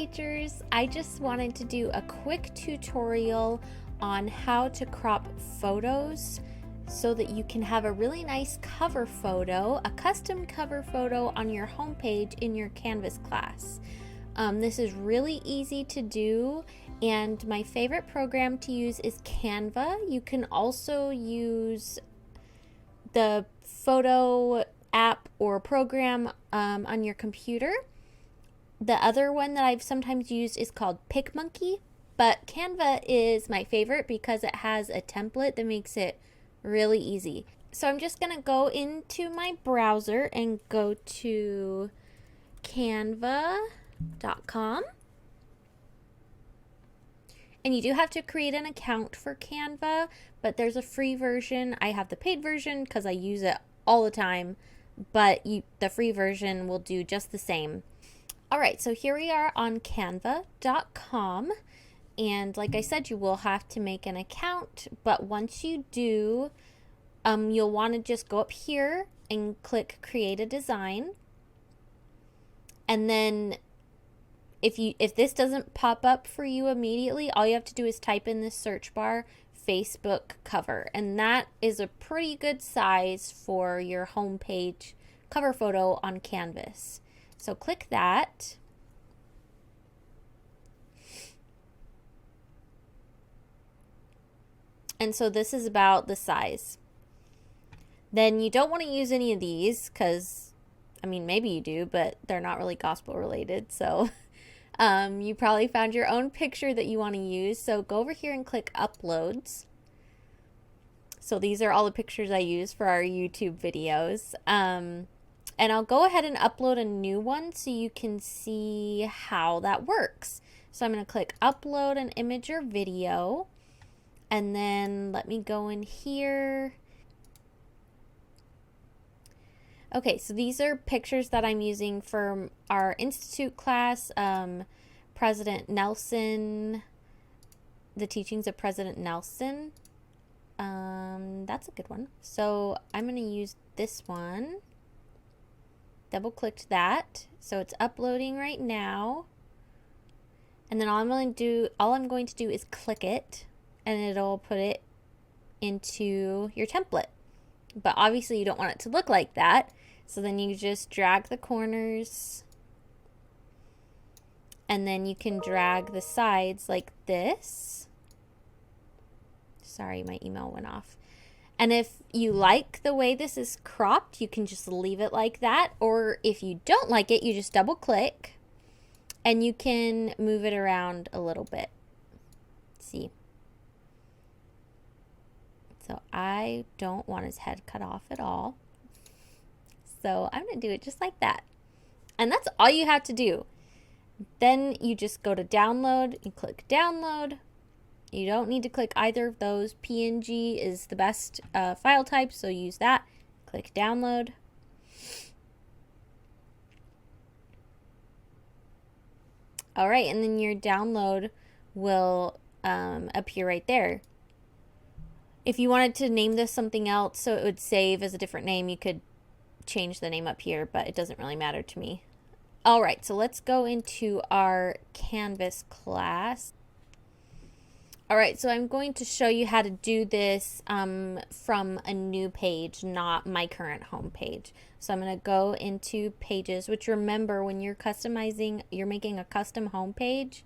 teachers. I just wanted to do a quick tutorial on how to crop photos so that you can have a really nice cover photo, a custom cover photo on your homepage in your Canvas class. This is really easy to do, and my favorite program to use is Canva. You can also use the photo app or program on your computer. The other one that I've sometimes used is called PicMonkey, but Canva is my favorite because it has a template that makes it really easy. So I'm just going to go into my browser and go to canva.com. And you do have to create an account for Canva, but there's a free version. I have the paid version because I use it all the time, but the free version will do just the same. All right, so here we are on canva.com, and like I said, you will have to make an account, but once you do, you'll want to just go up here and click Create a Design, and then if this doesn't pop up for you immediately, all you have to do is type in the search bar Facebook cover, and that is a pretty good size for your homepage cover photo on Canvas. So click that. And so this is about the size. Then you don't want to use any of these because, I mean, maybe you do, but they're not really gospel related. So you probably found your own picture that you want to use. So go over here and click Uploads. So these are all the pictures I use for our YouTube videos. And I'll go ahead and upload a new one so you can see how that works. So I'm going to click Upload an image or video. And then let me go in here. Okay, so these are pictures that I'm using for our Institute class. President Nelson, the teachings of President Nelson. That's a good one. So I'm going to use this one. Double clicked that, so it's uploading right now, and then all I'm going to do is click it, and it'll put it into your template. But obviously you don't want it to look like that, so then you just drag the corners, and then you can drag the sides like this. Sorry, my email went off. And if you like the way this is cropped, you can just leave it like that. Or if you don't like it, you just double click and you can move it around a little bit. See? So I don't want his head cut off at all. So I'm going to do it just like that. And that's all you have to do. Then you just go to download and click download. You don't need to click either of those. PNG is the best file type, so use that. Click download. All right, and then your download will appear right there. If you wanted to name this something else so it would save as a different name, you could change the name up here, but it doesn't really matter to me. All right, so let's go into our Canvas class. All right, so I'm going to show you how to do this from a new page, not my current home page. So I'm going to go into Pages, which remember when you're customizing, you're making a custom home page,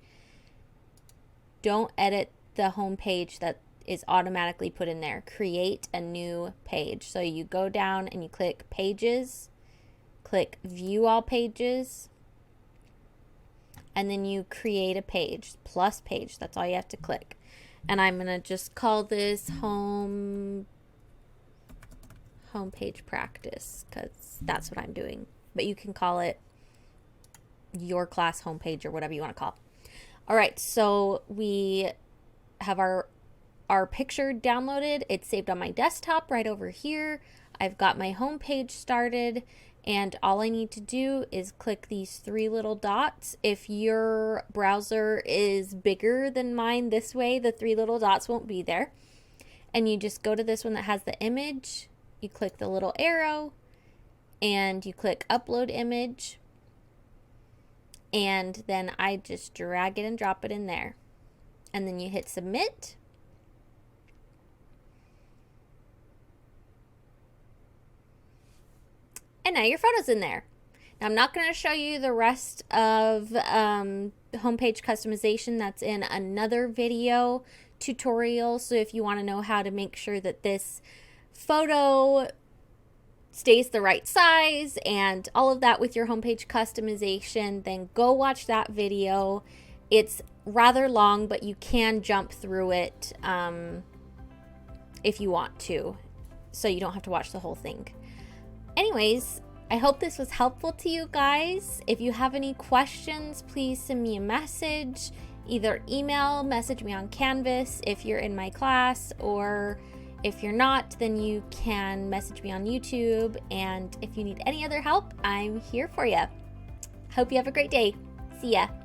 don't edit the home page that is automatically put in there. Create a new page. So you go down and you click Pages, click View All Pages, and then you create a page, plus page. That's all you have to click. And I'm going to just call this home page practice because that's what I'm doing. But you can call it your class homepage or whatever you want to call it. All right, so we have our picture downloaded. It's saved on my desktop right over here. I've got my homepage started. And all I need to do is click these three little dots. If your browser is bigger than mine this way, the three little dots won't be there. And you just go to this one that has the image. You click the little arrow and you click Upload Image. And then I just drag it and drop it in there. And then you hit submit. And now your photo's in there. Now, I'm not going to show you the rest of homepage customization. That's in another video tutorial. So if you want to know how to make sure that this photo stays the right size and all of that with your homepage customization, then go watch that video. It's rather long, but you can jump through it if you want to, so you don't have to watch the whole thing. Anyways, I hope this was helpful to you guys. If you have any questions, please send me a message, either message me on Canvas if you're in my class, or if you're not, then you can message me on YouTube. And if you need any other help, I'm here for you. Hope you have a great day. See ya.